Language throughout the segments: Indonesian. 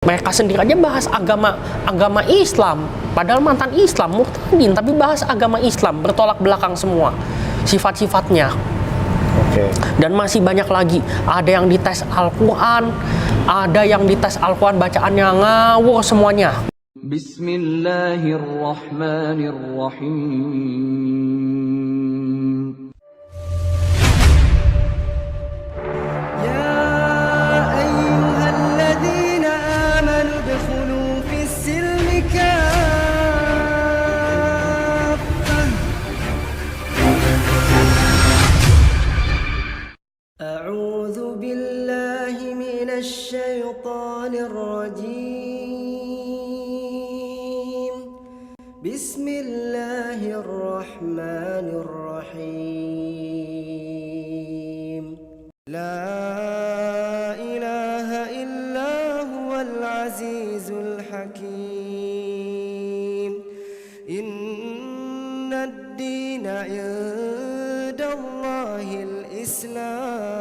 Mereka sendiri aja bahas agama Islam, padahal mantan Islam, murtadin, tapi bahas agama Islam, bertolak belakang semua sifat-sifatnya. Dan masih banyak lagi. Ada yang dites Al-Quran, ada yang dites Al-Quran bacaannya ngawur semuanya. Bismillahirrahmanirrahim. أعوذ بالله من الشيطان الرجيم بسم الله الرحمن الرحيم لا إله إلا هو العزيز الحكيم إن الدين عند الله الإسلام.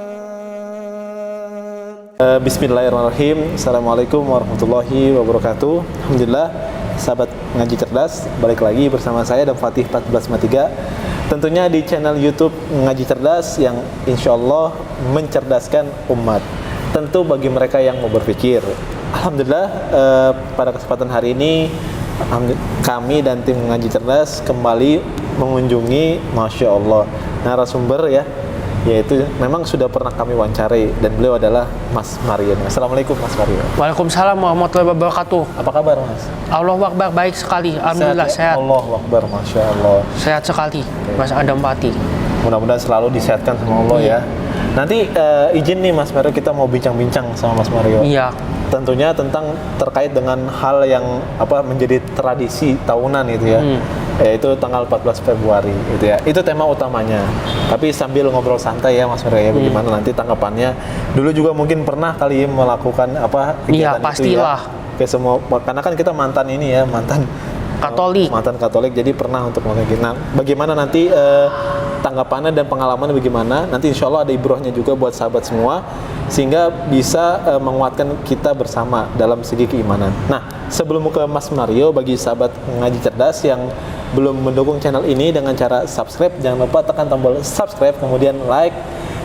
Bismillahirrahmanirrahim. Assalamualaikum warahmatullahi wabarakatuh. Alhamdulillah, sahabat ngaji cerdas, balik lagi bersama saya dan Fatih 1453. Tentunya di channel YouTube Ngaji Cerdas yang insya Allah mencerdaskan umat. Tentu bagi mereka yang mau berpikir. Alhamdulillah, pada kesempatan hari ini kami dan tim Ngaji Cerdas kembali mengunjungi, Masya Allah, narasumber ya, yaitu memang sudah pernah kami wawancarai, dan beliau adalah Mas Mario. Assalamualaikum Mas Mario. Waalaikumsalam warahmatullahi wabarakatuh. Apa kabar Mas? Allahu Akbar, baik sekali. Alhamdulillah sehat. Allahu Akbar, Masya Allah. Sehat sekali, Mas Adam Pati. Mudah-mudahan selalu disehatkan sama Allah ya. Nanti izin nih Mas Mario, kita mau bincang-bincang sama Mas Mario. Iya. Tentunya tentang terkait dengan hal yang menjadi tradisi tahunan itu ya. Yaitu tanggal 14 Februari gitu ya. Itu tema utamanya. Tapi sambil ngobrol santai ya Mas Mario ya, bagaimana nanti tanggapannya. Dulu juga mungkin pernah kali melakukan kegiatan iya, pastilah. Itu ya. Ke semua, karena kan kita mantan ini ya, mantan Katolik, jadi pernah untuk melakukan. Nah, bagaimana nanti tanggapannya dan pengalamannya bagaimana? Nanti insya Allah ada ibrahnya juga buat sahabat semua, sehingga bisa menguatkan kita bersama dalam segi keimanan. Nah, sebelum ke Mas Mario, bagi sahabat Ngaji Cerdas yang belum mendukung channel ini dengan cara subscribe, jangan lupa tekan tombol subscribe, kemudian like.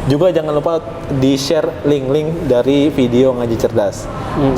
Juga jangan lupa di-share link-link dari video Ngaji Cerdas.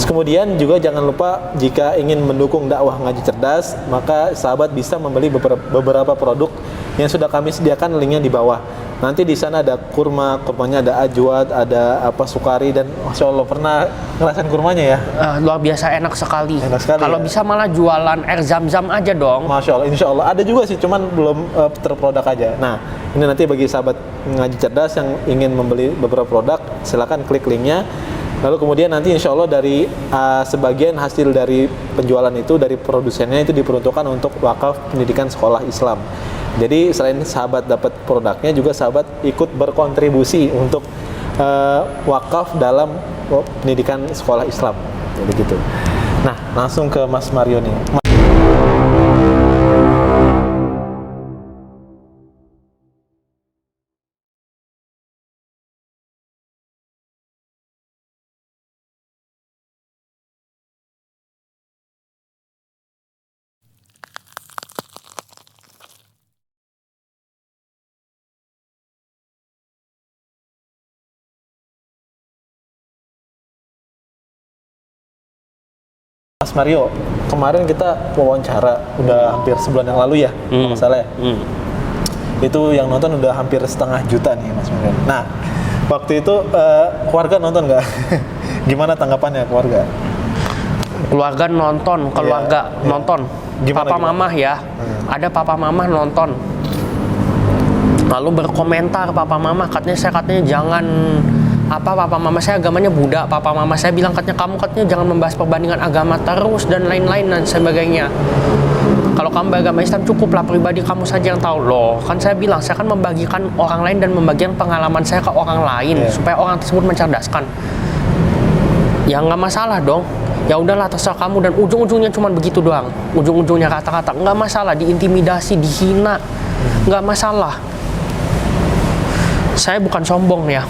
Kemudian juga jangan lupa jika ingin mendukung dakwah Ngaji Cerdas, maka sahabat bisa membeli beberapa produk yang sudah kami sediakan, linknya di bawah. Nanti di sana ada kurmanya ada ajwad, ada sukari, dan Masya Allah, pernah ngerasain kurmanya ya? Luar biasa enak sekali. Kalau ya? bisa malah jualan air zam-zam aja dong. Masya Allah, insya Allah ada juga sih, cuman belum terproduk aja. Nah, ini nanti bagi sahabat Ngaji Cerdas yang ingin membeli beberapa produk, silakan klik linknya. Lalu kemudian nanti insya Allah dari sebagian hasil dari penjualan itu, dari produsennya itu diperuntukkan untuk wakaf pendidikan sekolah Islam. Jadi selain sahabat dapat produknya, juga sahabat ikut berkontribusi untuk wakaf dalam pendidikan sekolah Islam. Jadi gitu. Nah, langsung ke Mas Mario nih. Mas Mario, kemarin kita wawancara udah hampir sebulan yang lalu ya, kalau nggak salah ya. Itu yang nonton udah hampir 1,5 juta nih Mas Mario. Nah, waktu itu keluarga nonton nggak? Gimana tanggapannya keluarga? Keluarga nonton. Gimana, papa mama ya. Ada papa mama nonton. Lalu berkomentar papa mama, katanya jangan papa mama saya agamanya Buddha. Papa mama saya bilang kamu jangan membahas perbandingan agama terus dan lain-lain dan sebagainya. Kalau kamu beragama Islam, cukuplah pribadi kamu saja yang tahu. Loh, kan saya bilang saya akan membagikan orang lain dan membagikan pengalaman saya ke orang lain supaya orang tersebut mencerdaskan. Ya nggak masalah dong. Ya udahlah, terserah kamu, dan ujung-ujungnya cuma begitu doang. Ujung-ujungnya kata-kata, nggak masalah, diintimidasi, dihina, nggak masalah. Saya bukan sombong ya.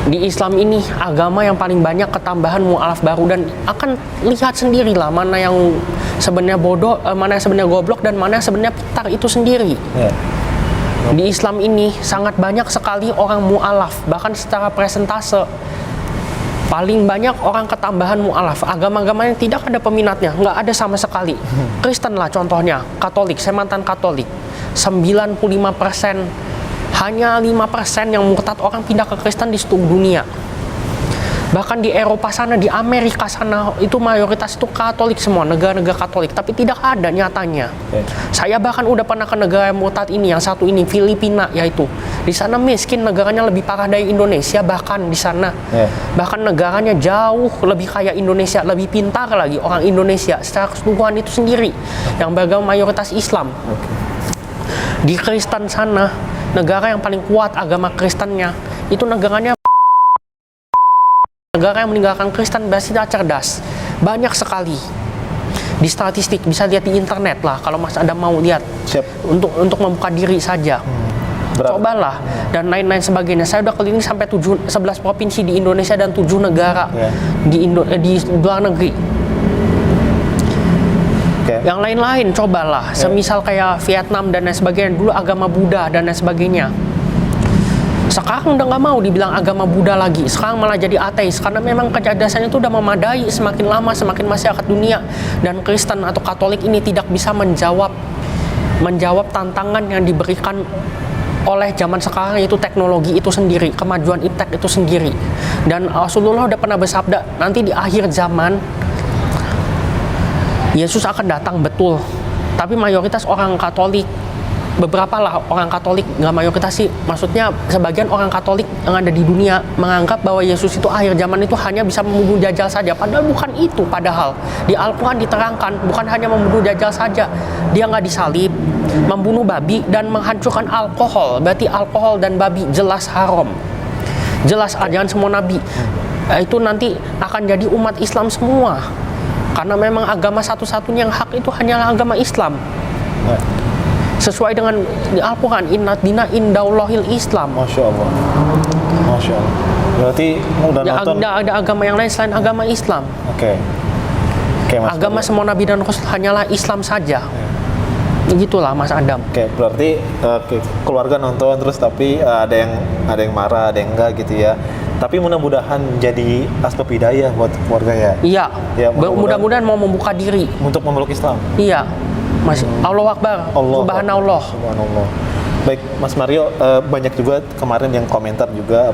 Di Islam ini agama yang paling banyak ketambahan mu'alaf baru, dan akan lihat sendirilah mana yang sebenarnya bodoh, mana yang sebenarnya goblok, dan mana yang sebenarnya pintar itu sendiri. Di Islam ini sangat banyak sekali orang mu'alaf, bahkan secara presentase paling banyak orang ketambahan mu'alaf. Agama-agama yang tidak ada peminatnya, nggak ada sama sekali. Kristen lah contohnya, Katolik, saya mantan Katolik, 95%. Hanya 5% yang murtad orang pindah ke Kristen di seluruh dunia. Bahkan di Eropa sana, di Amerika sana, itu mayoritas itu Katolik semua, negara-negara Katolik. Tapi tidak ada nyatanya. Saya bahkan udah pernah ke negara yang murtad ini, yang satu ini, Filipina, yaitu. Di sana miskin, negaranya lebih parah dari Indonesia, bahkan di sana. Bahkan negaranya jauh lebih kaya Indonesia, lebih pintar lagi orang Indonesia. Secara keseluruhan itu sendiri, yang beragama mayoritas Islam. Di Kristen sana, negara yang paling kuat agama Kristennya itu negara yang meninggalkan Kristen berarti cerdas, banyak sekali. Di statistik bisa lihat di internet lah kalau Mas Adam mau lihat. Untuk membuka diri saja. Cobalah dan lain-lain sebagainya. Saya udah keliling sampai 11 provinsi di Indonesia dan 7 negara di luar negeri. Yang lain-lain cobalah, semisal kayak Vietnam dan lain sebagainya, dulu agama Buddha dan lain sebagainya. Sekarang udah nggak mau dibilang agama Buddha lagi, sekarang malah jadi ateis karena memang kecerdasannya itu udah memadai. Semakin lama semakin masyarakat dunia dan Kristen atau Katolik ini tidak bisa menjawab tantangan yang diberikan oleh zaman sekarang, yaitu teknologi itu sendiri, kemajuan iptek itu sendiri. Dan Rasulullah udah pernah bersabda, nanti di akhir zaman Yesus akan datang, betul. Tapi mayoritas orang Katolik, beberapa lah orang Katolik, nggak mayoritas sih, maksudnya sebagian orang Katolik yang ada di dunia menganggap bahwa Yesus itu akhir zaman itu hanya bisa membunuh Dajjal saja. Padahal bukan itu. Padahal di Al-Quran diterangkan bukan hanya membunuh Dajjal saja, dia nggak disalib, membunuh babi, dan menghancurkan alkohol. Berarti alkohol dan babi jelas haram, jelas ajaran semua nabi. Itu nanti akan jadi umat Islam semua. Karena memang agama satu-satunya yang hak itu hanyalah agama Islam. Sesuai dengan di Al-Quran, inna dina indallahil Islam. Masya Allah. Masya Allah. Berarti udah nonton. Ada agama yang lain selain agama Islam. Oke, Mas agama semua nabi dan rasul hanyalah Islam saja. Begitulah Mas Adam. Berarti keluarga nonton terus tapi ada yang marah, ada yang enggak gitu ya. Tapi mudah-mudahan jadi asbab hidayah buat keluarga ya. Iya. Ya, mudah-mudahan mau membuka diri untuk memeluk Islam. Iya. Mas, Allahu Akbar. Subhanallah. Subhanallah. Baik, Mas Mario, banyak juga kemarin yang komentar juga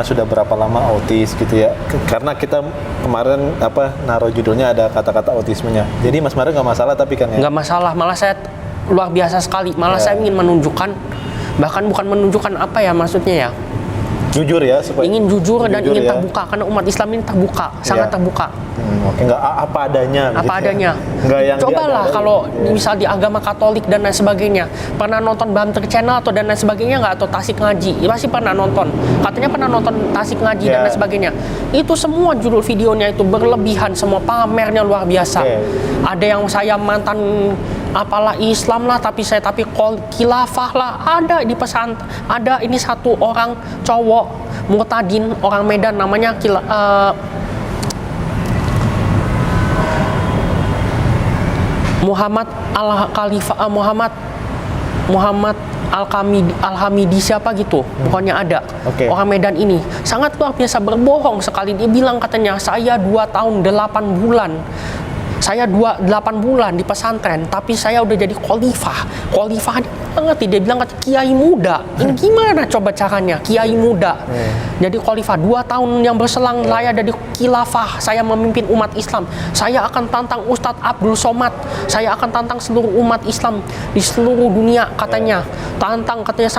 sudah berapa lama autis gitu ya. Karena kita kemarin naruh judulnya ada kata-kata autismenya. Jadi Mas Mario nggak masalah tapi kan ya. Nggak masalah, malah saya luar biasa sekali. Malah saya ingin menunjukkan, bahkan bukan menunjukkan maksudnya ya. Jujur ya, supaya ingin jujur dan ingin terbuka, karena umat Islam ini terbuka, sangat terbuka. Oke, nggak apa adanya. Apa adanya. Nggak yang cobalah kalau misal di agama Katolik dan lain sebagainya, pernah nonton Banter Channel atau dan lain sebagainya nggak, atau Tasik Ngaji, pasti pernah nonton. Katanya pernah nonton Tasik Ngaji dan lain sebagainya. Itu semua judul videonya itu berlebihan, semua pamernya luar biasa. Ada yang saya mantan apalah Islam lah, tapi khilafah lah, ada di pesan, ada ini satu orang cowok murtadin orang Medan namanya Muhammad Al-Hamidi siapa gitu, pokoknya ada. Orang Medan ini sangat luar biasa berbohong sekali. Dia bilang katanya saya 2 tahun 8 bulan. Saya 8 bulan di pesantren, tapi saya udah jadi khalifah. Khalifah ngerti, dia bilang kiai muda. Ini gimana coba caranya? Kiai muda. Jadi khalifah 2 tahun yang berselang saya ada di khilafah. Saya memimpin umat Islam. Saya akan tantang Ustadz Abdul Somad. Saya akan tantang seluruh umat Islam di seluruh dunia katanya. Tantang katanya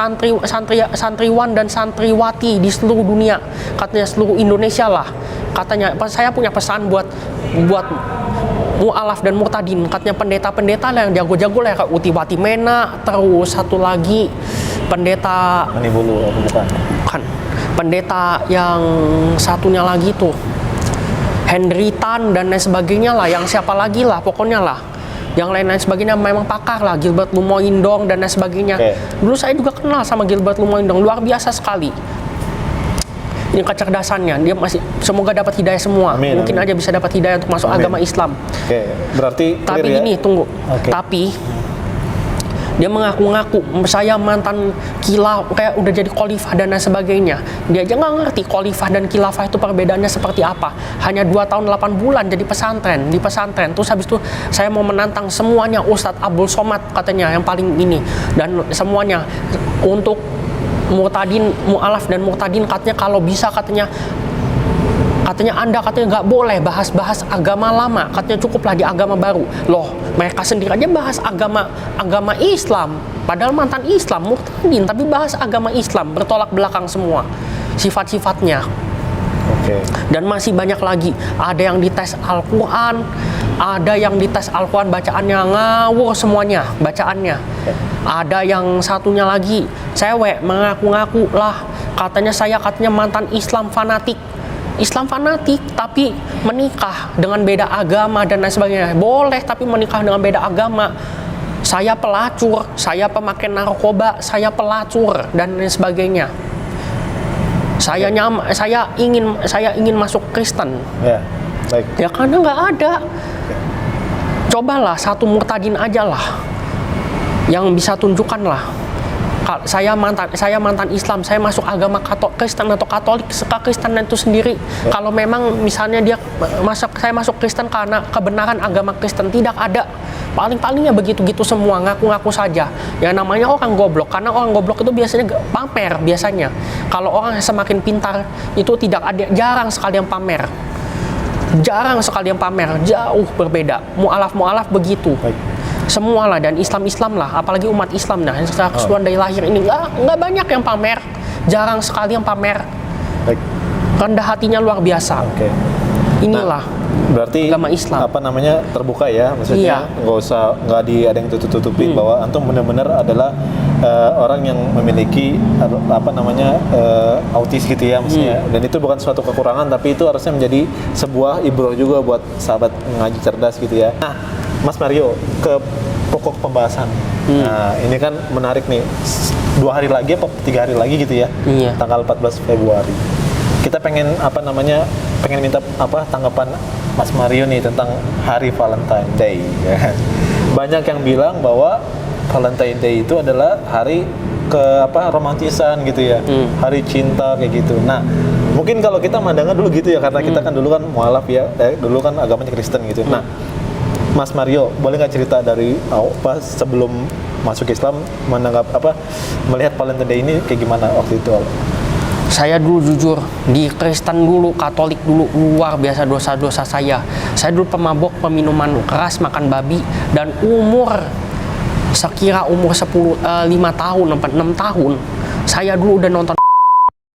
santriwan dan santriwati di seluruh dunia. Katanya seluruh Indonesia lah. Katanya saya punya pesan buat mu'alaf dan murtadin, katanya pendeta-pendeta lah yang jago-jago lah, kayak Utiwati Mena, terus satu lagi pendeta Manibulu, bukan? Pendeta yang satunya lagi tuh Henry Tan dan lain sebagainya lah, yang siapa lagi lah, pokoknya lah yang lain-lain sebagainya memang pakar lah, Gilbert Lumoindong dan lain sebagainya. Dulu saya juga kenal sama Gilbert Lumoindong, luar biasa sekali. Ini kecerdasannya, dia masih semoga dapat hidayah semua. Amin, mungkin amin. aja bisa dapat hidayah untuk masuk agama Islam. Berarti Tapi clear ya? ini tunggu, tapi dia mengaku-ngaku saya mantan kayak udah jadi khalifah dan lain sebagainya. Dia aja nggak ngerti khalifah dan khilafah itu perbedaannya seperti apa. Hanya 2 tahun 8 bulan jadi pesantren, di pesantren. Terus habis itu saya mau menantang semuanya Ustadz Abdul Somad katanya yang paling ini, dan semuanya untuk murtadin, mu'alaf dan murtadin katanya kalau bisa katanya Anda katanya nggak boleh bahas agama lama, katanya cukuplah di agama baru. Loh, mereka sendiri aja bahas agama Islam, padahal mantan Islam, murtadin, tapi bahas agama Islam, bertolak belakang semua sifat-sifatnya. Dan masih banyak lagi, ada yang dites Al-Quran, ada yang dites Al-Quran bacaannya ngawur semuanya, bacaannya. Ada yang satunya lagi, cewek mengaku-ngaku lah, katanya mantan Islam fanatik, tapi menikah dengan beda agama dan lain sebagainya. Boleh, tapi menikah dengan beda agama. Saya pelacur, saya pemakai narkoba, saya pelacur dan lain sebagainya. Saya ingin masuk Kristen. Ya, baik. Ya karena nggak ada. Cobalah satu murtadin aja lah yang bisa tunjukkan lah. Saya mantan Islam, saya masuk agama Kristen atau Katolik, Kristen itu sendiri. Kalau memang misalnya saya masuk Kristen karena kebenaran agama Kristen, tidak ada. Paling-palingnya begitu-gitu semua, ngaku-ngaku saja. Yang namanya orang goblok, karena orang goblok itu biasanya pamer biasanya. Kalau orang semakin pintar itu tidak ada, jarang sekali yang pamer. Jauh berbeda. Mu'alaf begitu. Semua lah, dan Islam lah, apalagi umat Islam yang secara keseluruhan dari lahir ini nggak banyak yang pamer, jarang sekali yang pamer. Rendah hatinya luar biasa. Inilah berarti agama Islam. Terbuka ya, maksudnya nggak ada yang tutup-tutupin bahwa antum benar-benar adalah orang yang memiliki autis gitu ya, maksudnya. Dan itu bukan suatu kekurangan, tapi itu harusnya menjadi sebuah ibroh juga buat sahabat ngaji cerdas gitu ya. Nah, Mas Mario, ke pokok pembahasan. Nah, ini kan menarik nih. 2 hari lagi apa 3 hari lagi gitu ya? Tanggal 14 Februari. Kita pengen minta tanggapan Mas Mario nih tentang hari Valentine Day. Banyak yang bilang bahwa Valentine Day itu adalah hari romantisan gitu ya, hari cinta kayak gitu. Nah, mungkin kalau kita mandangnya dulu gitu ya, karena kita kan dulu kan mualaf ya, dulu kan agamanya Kristen gitu. Nah, Mas Mario, boleh nggak cerita dari sebelum masuk Islam melihat Valentine Day ini kayak gimana waktu itu? Saya dulu jujur, di Kristen dulu, Katolik dulu, luar biasa dosa-dosa saya. Saya dulu pemabok, peminuman keras, makan babi, dan umur 5 tahun, 6 tahun, saya dulu udah nonton.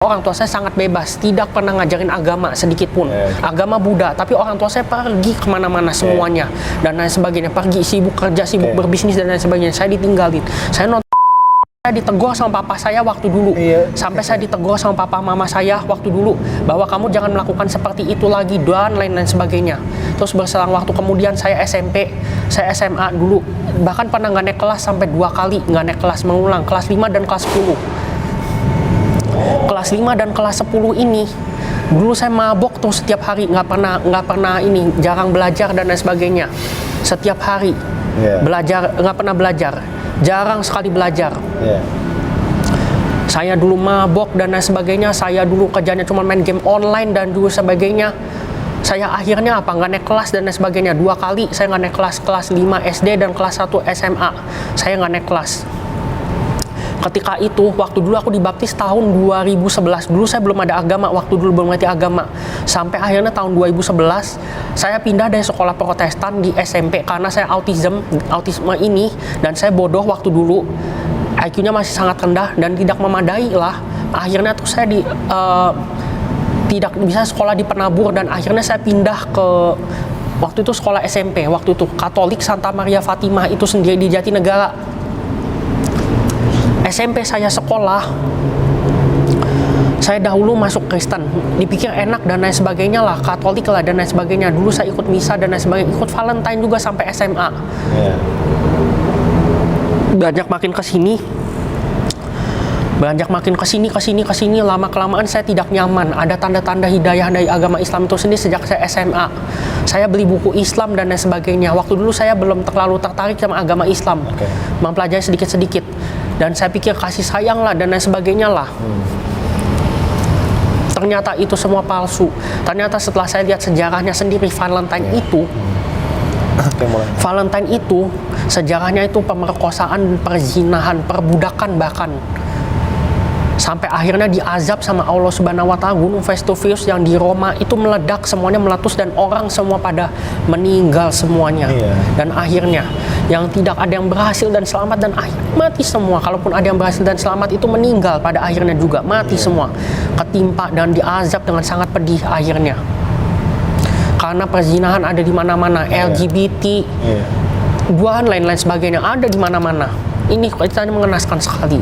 Orang tua saya sangat bebas, tidak pernah ngajarin agama sedikit pun. Agama Buddha, tapi orang tua saya pergi kemana-mana semuanya dan lain sebagainya. Pergi sibuk kerja, sibuk berbisnis dan lain sebagainya. Saya ditinggalin. Saya ditegur sama papa saya waktu dulu. Sampai saya ditegur sama papa mama saya waktu dulu bahwa kamu jangan melakukan seperti itu lagi dan lain-lain sebagainya. Terus berselang waktu kemudian saya SMP, saya SMA dulu. Bahkan pernah nggak naik kelas sampai 2 kali nggak naik kelas, mengulang kelas 5 dan kelas 10. Kelas 5 dan kelas 10 ini dulu saya mabok tuh setiap hari, nggak pernah ini, jarang belajar dan lain sebagainya. Setiap hari belajar, nggak pernah belajar, jarang sekali belajar. Saya dulu mabok dan lain sebagainya. Saya dulu kerjanya cuma main game online dan dulu sebagainya. Saya akhirnya nggak naik kelas dan lain sebagainya. 2 kali saya nggak naik kelas 5 SD dan kelas 1 SMA. Saya nggak naik kelas. Ketika itu, waktu dulu aku dibaptis tahun 2011. Dulu saya belum ada agama, waktu dulu belum ngerti agama. Sampai akhirnya tahun 2011, saya pindah dari sekolah Protestan di SMP karena saya autisme ini, dan saya bodoh waktu dulu. IQ-nya masih sangat rendah dan tidak memadai lah. Akhirnya tuh saya tidak bisa sekolah di Penabur, dan akhirnya saya pindah ke waktu itu sekolah SMP, waktu itu Katolik Santa Maria Fatimah itu sendiri di Jatinegara. SMP saya sekolah, Saya dahulu masuk Kristen, dipikir enak dan lain sebagainya lah, Katolik lah dan lain sebagainya. Dulu saya ikut misa dan lain sebagainya, ikut Valentine juga sampai SMA. Iya. Beranjak makin kesini, lama kelamaan saya tidak nyaman. Ada tanda-tanda hidayah dari agama Islam itu sendiri sejak saya SMA. Saya beli buku Islam dan lain sebagainya. Waktu dulu saya belum terlalu tertarik sama agama Islam, mempelajari sedikit-sedikit. Dan saya pikir kasih sayang lah dan lain sebagainya lah. Ternyata itu semua palsu. Ternyata setelah saya lihat sejarahnya sendiri, Valentine itu sejarahnya itu pemerkosaan, perzinahan, perbudakan bahkan. Sampai akhirnya diazab sama Allah Subhanahu wa Ta'ala. Gunung Vesuvius yang di Roma itu meledak, semuanya meletus dan orang semua pada meninggal semuanya. Dan akhirnya yang tidak ada yang berhasil dan selamat dan mati semua. Kalaupun ada yang berhasil dan selamat itu meninggal pada akhirnya juga, mati semua. Ketimpa dan diazab dengan sangat pedih akhirnya. Karena perzinahan ada di mana-mana, LGBT, duaan lain-lain sebagainya ada di mana-mana. Ini ceritanya mengenaskan sekali.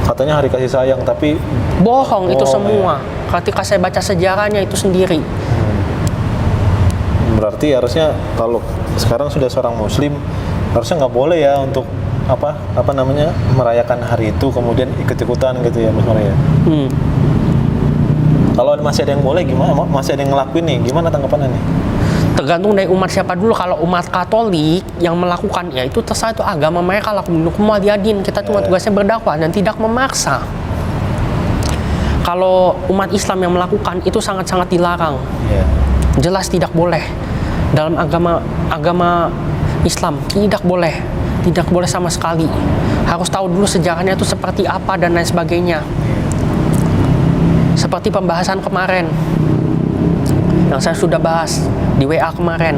Katanya hari kasih sayang, tapi bohong itu semua. Ketika saya baca sejarahnya itu sendiri. Berarti harusnya kalau sekarang sudah seorang Muslim, harusnya nggak boleh ya untuk apa namanya merayakan hari itu kemudian ikut-ikutan gitu ya, Mas Maria. Kalau masih ada yang boleh gimana? Masih ada yang ngelakuin nih, gimana tanggapannya nih? Tergantung dari umat siapa dulu. Kalau umat Katolik yang melakukan, ya itu terserah, itu agama mereka lah. Kita cuma tugasnya berdakwah dan tidak memaksa. Kalau umat Islam yang melakukan itu sangat-sangat dilarang. Jelas tidak boleh. Dalam agama Islam tidak boleh sama sekali. Harus tahu dulu sejarahnya itu seperti apa dan lain sebagainya. Seperti pembahasan kemarin yang saya sudah bahas di WA kemarin.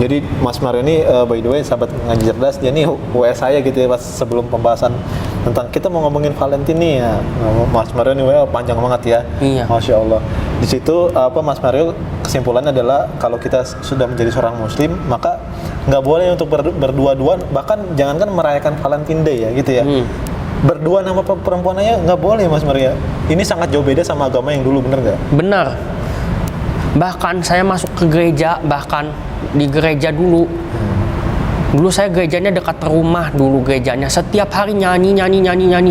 Jadi Mas Mario ini by the way sahabat ngaji cerdas, dia nih WA saya gitu ya pas sebelum pembahasan tentang kita mau ngomongin Valentine nih ya. Mas Mario ini WA panjang banget ya. Masya Allah. Di situ Mas Mario kesimpulannya adalah kalau kita sudah menjadi seorang Muslim maka nggak boleh untuk berdua-duaan, bahkan jangankan merayakan Valentine Day ya gitu ya. Berdua sama perempuannya nggak boleh, Mas Maria. Ini sangat jauh beda sama agama yang dulu, bener nggak? Benar. Bahkan saya masuk ke gereja, bahkan di gereja dulu. Dulu saya gerejanya dekat rumah dulu gerejanya. Setiap hari nyanyi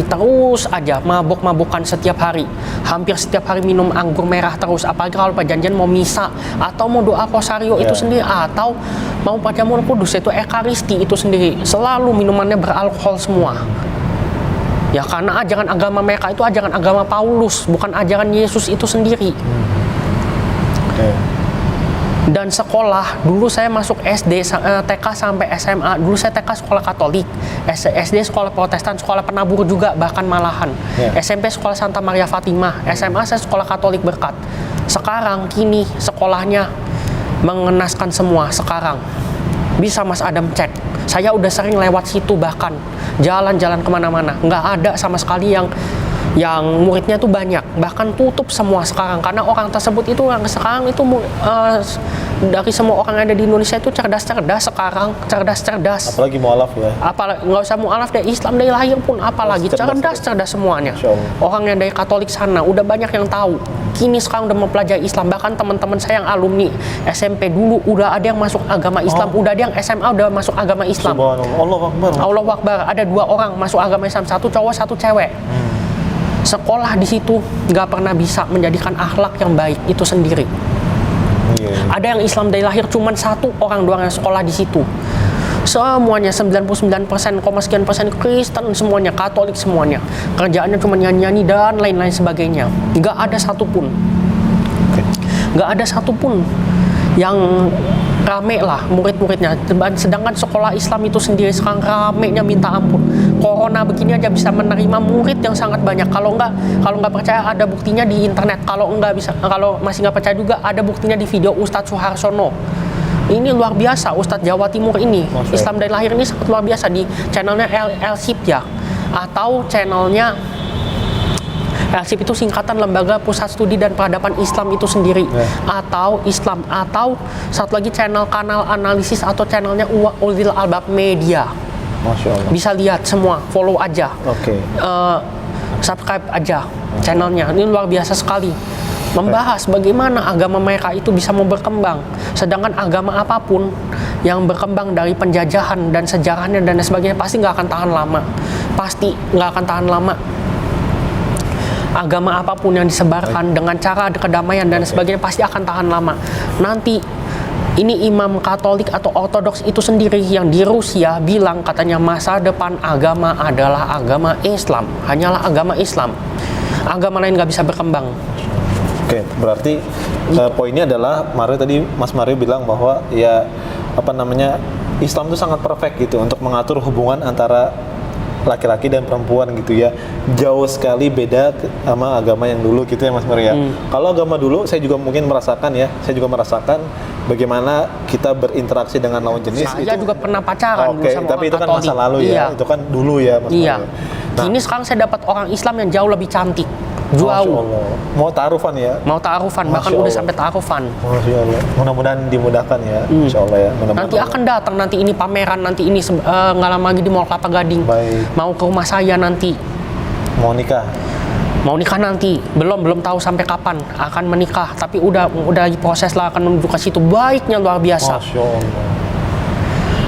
terus aja, mabok-mabokan setiap hari. Hampir setiap hari minum anggur merah terus. Apalagi kalau perjanjian mau misa atau mau doa rosario itu sendiri, atau mau perjamuan kudus itu ekaristi itu sendiri. Selalu minumannya beralkohol semua. Ya karena ajaran agama mereka itu ajaran agama Paulus, bukan ajaran Yesus itu sendiri. Dan sekolah, dulu saya masuk SD, TK sampai SMA, dulu saya TK sekolah Katolik, SD sekolah Protestan, sekolah penabur juga bahkan malahan. SMP sekolah Santa Maria Fatimah, SMA saya sekolah Katolik Berkat. Sekarang kini sekolahnya mengenaskan semua sekarang. Bisa Mas Adam cek, saya udah sering lewat situ, bahkan jalan-jalan kemana-mana, nggak ada sama sekali yang muridnya tuh banyak, bahkan tutup semua sekarang karena orang tersebut itu sekarang itu dari semua orang yang ada di Indonesia itu cerdas-cerdas sekarang, cerdas-cerdas. Apalagi mualaf ya. Apalagi nggak usah mualaf dari Islam dari lahir pun, apalagi cerdas-cerdas semuanya. Orang yang dari Katolik sana udah banyak yang tahu. Kini sekarang udah mempelajari Islam, bahkan teman-teman saya yang alumni SMP dulu udah ada yang masuk agama Islam, udah ada yang SMA udah masuk agama Islam. Allahu Akbar. Ada 2 orang masuk agama Islam, 1 cowok 1 cewek. Sekolah di situ nggak pernah bisa menjadikan akhlak yang baik itu sendiri. Ada yang Islam dari lahir cuman 1 orang doang yang sekolah di situ. Semuanya 99%, sekian persen Kristen semuanya, Katolik semuanya. Kerjaannya cuma nyanyi-nyanyi dan lain-lain sebagainya. Nggak ada satupun. Nggak ada satupun yang rame lah murid-muridnya. Sedangkan sekolah Islam itu sendiri sekarang ramenya minta ampun. Corona begini aja bisa menerima murid yang sangat banyak. Kalau nggak percaya ada buktinya di internet. Kalau masih nggak percaya juga ada buktinya di video Ustadz Suharsono. Ini luar biasa, Ustadz Jawa Timur ini. Islam dari lahir ini sangat luar biasa di channelnya LSIP ya, atau channelnya LSIP itu singkatan Lembaga Pusat Studi dan Peradaban Islam itu sendiri, atau Islam, atau satu lagi kanal analisis atau channelnya Ulil Albab Media. Masya Allah. Bisa lihat semua, follow aja. subscribe aja channelnya. Ini luar biasa sekali. Membahas bagaimana agama mereka itu bisa mau berkembang. Sedangkan agama apapun yang berkembang dari penjajahan dan sejarahnya dan sebagainya pasti nggak akan tahan lama. Pasti nggak akan tahan lama. Agama apapun yang disebarkan dengan cara kedamaian dan sebagainya pasti akan tahan lama. Nanti ini imam Katolik atau Ortodoks itu sendiri yang di Rusia bilang katanya masa depan agama adalah agama Islam, hanyalah agama Islam. Agama lain nggak bisa berkembang. Oke, berarti poinnya adalah Mas Mario bilang bahwa ya Islam itu sangat perfect gitu untuk mengatur hubungan antara laki-laki dan perempuan gitu ya. Jauh sekali beda sama agama yang dulu gitu ya Mas Mario. Kalau agama dulu saya juga mungkin merasakan bagaimana kita berinteraksi dengan lawan jenis. Saya juga pernah pacaran dulu sama tapi orang itu kan Katolik. masa lalu ya. Itu kan dulu ya Mas Mario. Nah, ini sekarang saya dapat orang Islam yang jauh lebih cantik. Masya Allah. Mau ta'arufan ya? Mau ta'arufan, bahkan udah sampai ta'arufan. Masya Allah. Mudah-mudahan dimudahkan ya. Insya Allah ya. Nanti akan datang, nanti ini pameran, nanti ini nggak lama lagi di Mall Kelapa Gading. Baik. Mau ke rumah saya nanti. Mau nikah? Mau nikah nanti, belum tahu sampai kapan akan menikah. Tapi udah proses lah akan menuju ke situ. Baiknya luar biasa. Masya Allah.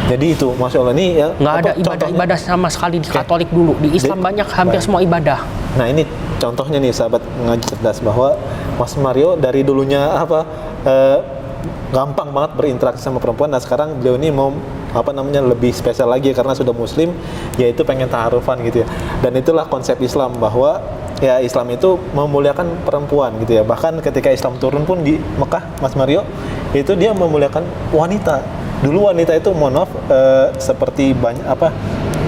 Jadi itu, Masya Allah ini ya. Nggak ada ibadah sama sekali di Katolik dulu. Di Islam banyak, hampir semua ibadah. Nah ini contohnya nih sahabat ngaji cerdas bahwa Mas Mario dari dulunya gampang banget berinteraksi sama perempuan. Nah sekarang beliau ini mau lebih spesial lagi karena sudah Muslim, yaitu pengen ta'arufan gitu ya. Dan itulah konsep Islam bahwa ya Islam itu memuliakan perempuan gitu ya. Bahkan ketika Islam turun pun di Mekah, Mas Mario, itu dia memuliakan wanita. Dulu wanita itu mohon maaf seperti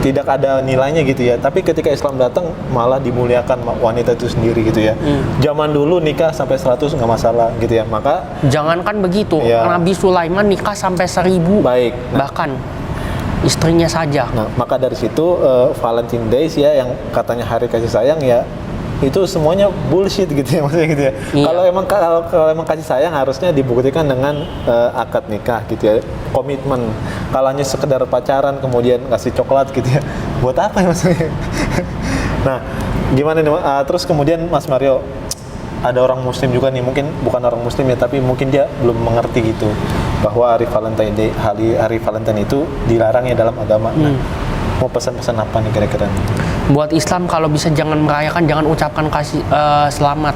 tidak ada nilainya gitu ya. Tapi ketika Islam datang malah dimuliakan wanita itu sendiri gitu ya. Zaman dulu nikah sampai 100 nggak masalah gitu ya. Maka jangankan begitu, ya. Nabi Sulaiman nikah sampai 1000. Baik. Bahkan istrinya saja. Nah, maka dari situ Valentine Days ya yang katanya hari kasih sayang ya itu semuanya bullshit gitu ya maksudnya gitu ya. Iya. Kalau emang kasih sayang harusnya dibuktikan dengan akad nikah gitu ya, komitmen. Kalau hanya sekedar pacaran kemudian kasih coklat gitu ya, buat apa ya maksudnya? Nah, gimana nih? Terus kemudian Mas Mario, ada orang Muslim juga nih, mungkin bukan orang Muslim ya, tapi mungkin dia belum mengerti gitu bahwa hari Valentine Day, hari Valentine itu dilarang ya dalam agama. Nah, mau pesan-pesan apa nih kira-kira? Buat Islam kalau bisa jangan merayakan, jangan ucapkan kasih selamat.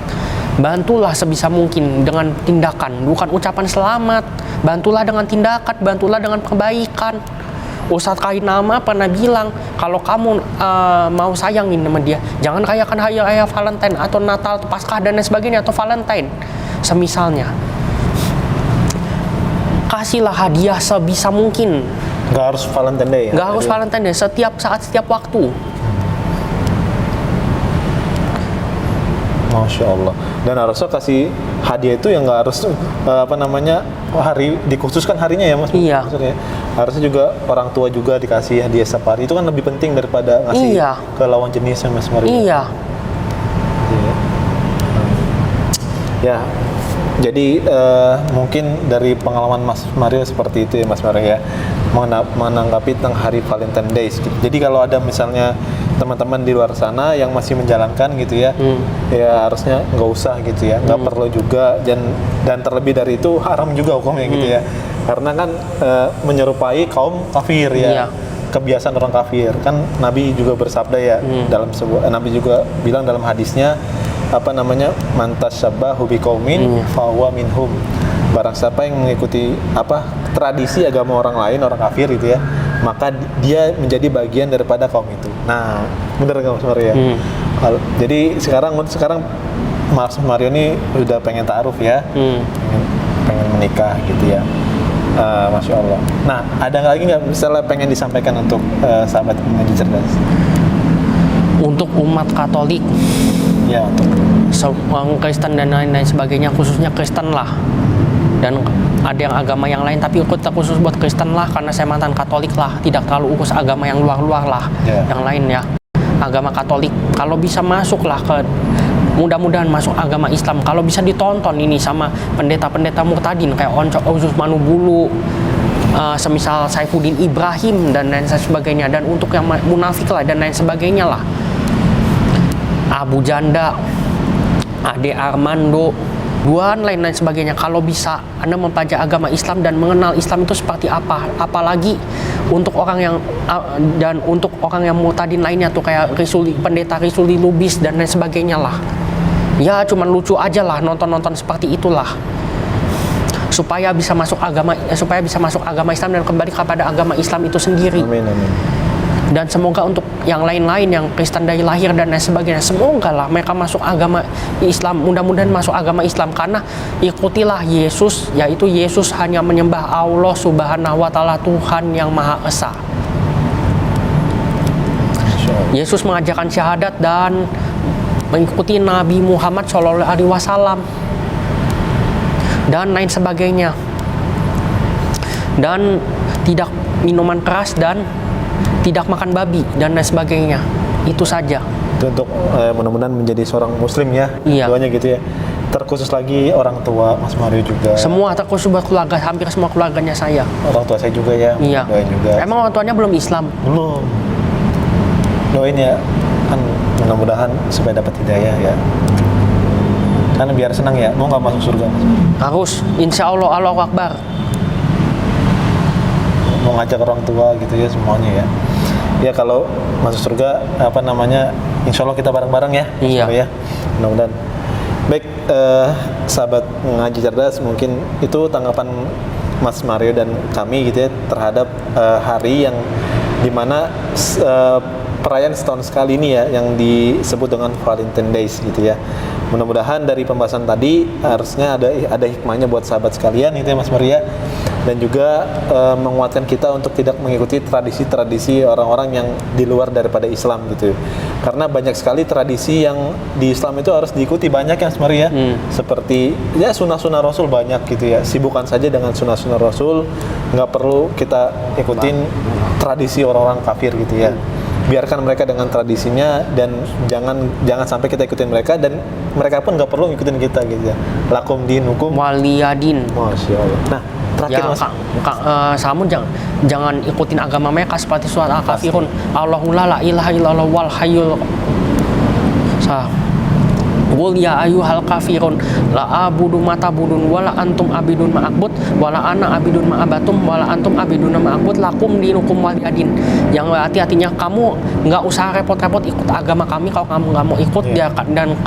Bantulah sebisa mungkin dengan tindakan, bukan ucapan selamat. Bantulah dengan tindakan, bantulah dengan perbaikan. Ustadz Kainama pernah bilang kalau kamu mau sayangin sama dia, jangan rayakan hari raya Valentine atau Natal, atau Paskah dan lain sebagainya atau Valentine semisalnya. Kasihlah hadiah sebisa mungkin. Nggak harus Valentine Day ya? Nggak harus Valentine Day, setiap saat, setiap waktu. Masya Allah. Dan harusnya kasih hadiah itu yang nggak harus hari dikhususkan harinya ya Mas. Iya. Maksudnya harusnya juga orang tua juga dikasih hadiah setiap hari. Itu kan lebih penting daripada ngasih ke lawan jenisnya Mas Mario. Iya. Ya. Jadi mungkin dari pengalaman Mas Mario seperti itu ya Mas Mario ya, menanggapi tentang hari Valentine Days. Jadi kalau ada misalnya teman-teman di luar sana yang masih menjalankan gitu ya, ya harusnya nggak usah gitu ya, nggak perlu juga, dan terlebih dari itu haram juga hukumnya gitu ya, karena kan menyerupai kaum kafir ya. Kebiasaan orang kafir kan. Nabi juga bersabda ya dalam sebuah Nabi juga bilang dalam hadisnya mantas syabbahu biqaumin fahuwa minhum. Barang siapa yang mengikuti tradisi agama orang lain, orang kafir gitu ya, maka dia menjadi bagian daripada kaum itu. Nah, bener nggak Mas Mario ya? Jadi sekarang Mas Mario ini udah pengen ta'aruf ya, pengen menikah gitu ya. Masya Allah. Nah, ada lagi nggak misalnya pengen disampaikan untuk sahabat mengaji cerdas? Untuk umat Katolik, ya, orang Kristen dan lain-lain sebagainya, khususnya Kristen lah. Dan ada yang agama yang lain, tapi khusus buat Kristen lah, karena saya mantan Katolik lah, tidak terlalu urus agama yang luar-luar lah, yang lain ya. Agama Katolik, kalau bisa masuk lah ke, mudah-mudahan masuk agama Islam. Kalau bisa ditonton ini sama pendeta-pendeta murtadin kayak Ozus Manubulu, semisal Saifuddin Ibrahim dan lain sebagainya. Dan untuk yang munafik lah dan lain sebagainya lah, Abu Janda, Ade Armando, dan lain-lain sebagainya. Kalau bisa Anda mempelajari agama Islam dan mengenal Islam itu seperti apa, apalagi untuk orang yang dan untuk orang yang murtadin lainnya tuh kayak pendeta Risuli Lubis dan lain sebagainya lah. Ya cuman lucu aja lah nonton-nonton seperti itulah. Supaya bisa masuk agama Islam dan kembali kepada agama Islam itu sendiri. Amin, amin. Dan semoga untuk yang lain-lain yang Kristen dari lahir dan lain sebagainya, semoga lah mereka masuk agama Islam, mudah-mudahan masuk agama Islam, karena ikutilah Yesus, yaitu Yesus hanya menyembah Allah Subhanahu wa Ta'ala, Tuhan yang Maha Esa. Yesus mengajarkan syahadat dan mengikuti Nabi Muhammad SAW dan lain sebagainya, dan tidak minuman keras dan tidak makan babi dan lain sebagainya. Itu saja. Itu untuk mudah-mudahan menjadi seorang muslim ya. Iya. Doanya gitu ya. Terkhusus lagi orang tua Mas Mario juga. Semua terkhusus buat keluarga, hampir semua keluarganya saya. Orang tua saya juga ya. Iya. Doain juga. Emang orang tuanya belum Islam? Belum. Doain ya. Kan mudah-mudahan supaya dapat hidayah ya. Kan biar senang ya. Mau nggak masuk surga Mas? Harus. Insya Allah, Allahu Akbar. Mau ngajak orang tua gitu ya semuanya ya. Ya kalau masuk surga insya Allah kita bareng-bareng ya. Iya. Ya. Mudah-mudahan. Baik, sahabat ngaji cerdas, mungkin itu tanggapan Mas Mario dan kami gitu ya terhadap hari yang dimana perayaan setahun sekali ini ya yang disebut dengan Valentine Days gitu ya. Mudah-mudahan dari pembahasan tadi harusnya ada hikmahnya buat sahabat sekalian itu ya Mas Maria, dan juga menguatkan kita untuk tidak mengikuti tradisi-tradisi orang-orang yang di luar daripada Islam gitu. Karena banyak sekali tradisi yang di Islam itu harus diikuti banyak ya Mas Maria. Seperti ya sunnah-sunnah Rasul banyak gitu ya. Sibukan saja dengan sunnah-sunnah Rasul, nggak perlu kita ikutin tradisi orang-orang kafir gitu ya. Biarkan mereka dengan tradisinya dan jangan sampai kita ikutin mereka, dan mereka pun nggak perlu ngikutin kita gitu ya. Lakum dinukum Waliyadin. Masya Allah. Nah terakhir Ya, Mas. Samun jangan ikutin agama mereka seperti surat Al-Kafirun. Allahu la ilaha illallah wal hayyul Qul ya ayyuhal kafirun la abudu ma ta'budun wala antum abidun ma a'bud wala ana abidun ma abatum wala antum abidun ma a'bud lakum dinukum waliyadin. Yang artinya kamu nggak usah repot-repot ikut agama kami kalau kamu nggak mau ikut. Dan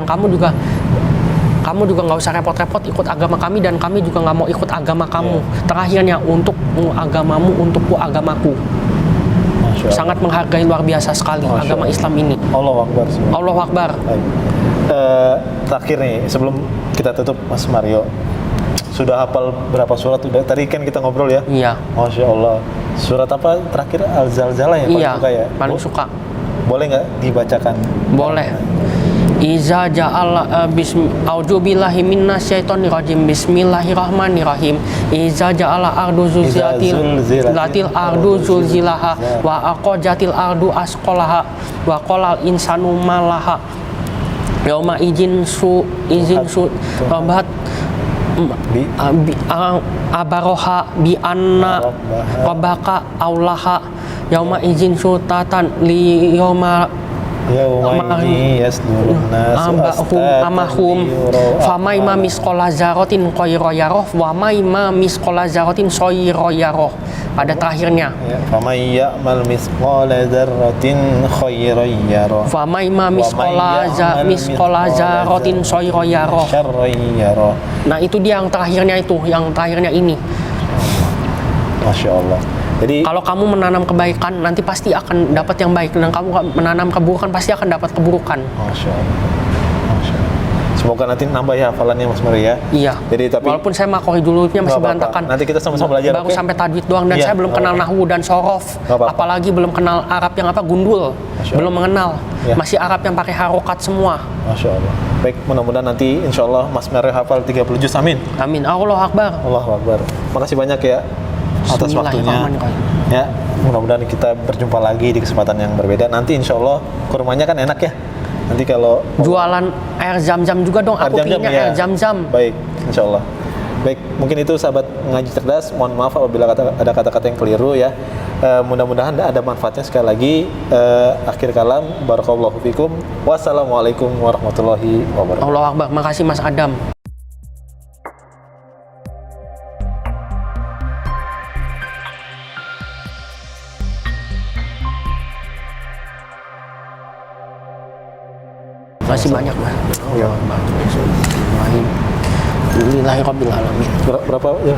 kamu juga nggak usah repot-repot ikut agama kami, dan kami juga nggak mau ikut agama kamu. Terakhirnya, untukmu agamamu, untukku agamaku. Sangat menghargai luar biasa sekali agama Islam ini. Allahu Akbar. Allahu Akbar. Terakhir nih sebelum kita tutup Mas Mario, sudah hafal berapa surat? Tadi kan kita ngobrol ya. Iya. Masya Allah. Surat apa terakhir? Al-Zalzalah ya? Iya. Paling suka ya? Paling suka. Boleh nggak dibacakan? Boleh. Iza ja'ala a'udzubillahi minasyaitonir rajim. Bismillahirrahmanirrahim. Iza ja'ala ardu zulzilatil ardu zulzilaha wa aqajatil ardu asqalaha wa qalal insanu malaha yauma izin su rabat abaroha bi anna rabbaka aulaha yauma izin sultatan li yauma amahum famai ma misqala zaratin khairoyaroh wa mai ma misqala zaratin soiroyaroh. Pada terakhirnya famai ya'mal misqala dzarratin khairoyaroh famai ma misqala zaratin soiroyaroh. Nah itu dia yang terakhirnya ini. Masya Allah. Jadi kalau kamu menanam kebaikan, nanti pasti akan dapat yang baik, dan kamu menanam keburukan pasti akan dapat keburukan. Masya Allah. Masya Allah. Semoga nanti nambah ya hafalannya Mas Maria. Iya. Jadi tapi walaupun saya makori dulunya masih berantakan. Nanti kita sama-sama belajar. Baru sampai tajwid doang, dan saya belum kenal nahwu dan sorof. Apalagi belum kenal Arab yang gundul. Belum mengenal. Ya. Masih Arab yang pakai harokat semua. Masya Allah. Baik, mudah-mudahan nanti insya Allah Mas Maria hafal 30 juz. Amin. Amin. Allahu Akbar. Allahu Akbar. Makasih banyak ya atas waktunya. Ya, mudah-mudahan kita berjumpa lagi di kesempatan yang berbeda. Nanti insya Allah kurmanya kan enak ya. Nanti kalau jualan air zam-zam juga dong. Aku pinginnya air zam-zam. Baik, insya Allah. Baik, mungkin itu sahabat ngaji cerdas. Mohon maaf apabila ada kata-kata yang keliru ya. Mudah-mudahan ada manfaatnya. Sekali lagi, akhir kalam, barakallahu fikum. Wassalamualaikum warahmatullahi wabarakatuh. Allah Akbar. Makasih Mas Adam. Makasih banyak Mas. Ya. Alhamdulillahirabbil alamin. Berapa ya?